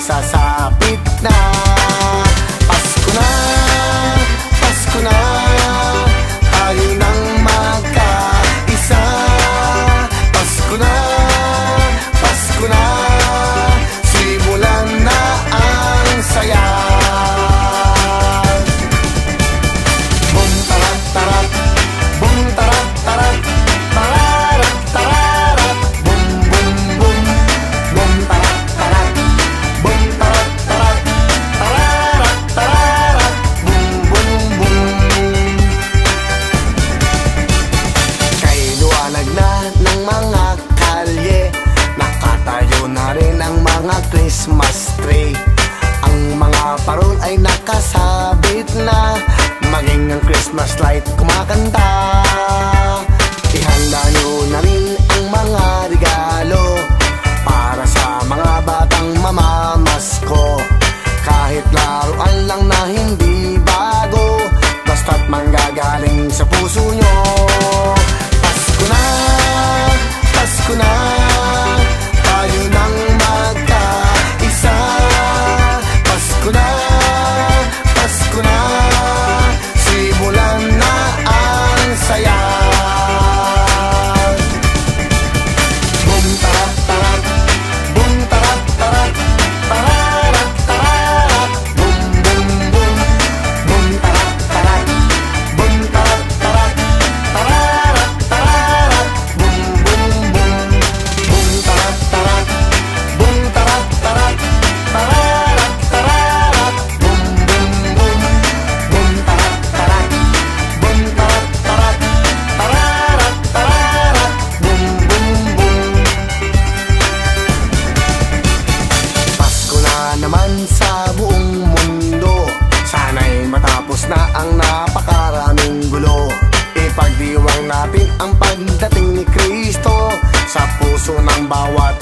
sasapit na. Pasko na, Pasko na, tayo nang magkaisa. Pasko na, Pasko na, simulan na ang saya. Bum tarat tarat, bum tarat tarat, tararat tararat, bum bum bum, bum tarat tarat, bum tarat tarat, tararat tararat, bum bum bum. Kay liwanag na ng mga kalye, nakatayo na rin ang mga Christmas tree. Ang mga parol ay nakasabit na, maging ang Christmas light kumakanta. Ihanda nyo na rin ang mga regalo para sa mga batang mamamasko. Kahit laruan lang na hindi bago, basta't manggagaling sa puso nyo. Pasko na, Pasko na, tayo nang magkaisa. Pasko na, Pasko na, simulan na ang saya. Bum tarat tarat, bum tarat tarat, tararat tararat, bum bum bum, bum tarat tarat, bum tarat tarat, tararat tararat, bum bum bum, bum tarat tarat, bum tarat tarat, tararat tararat, bum bum bum, bum tarat tarat, bum tarat tarat, tararat tararat, bum bum bum. Pasko na naman sa buong mundo, sana'y matapos na ang napakaraming gulo. Ipagdiwang natin ang pagdating ni Kristo sa puso ng bawat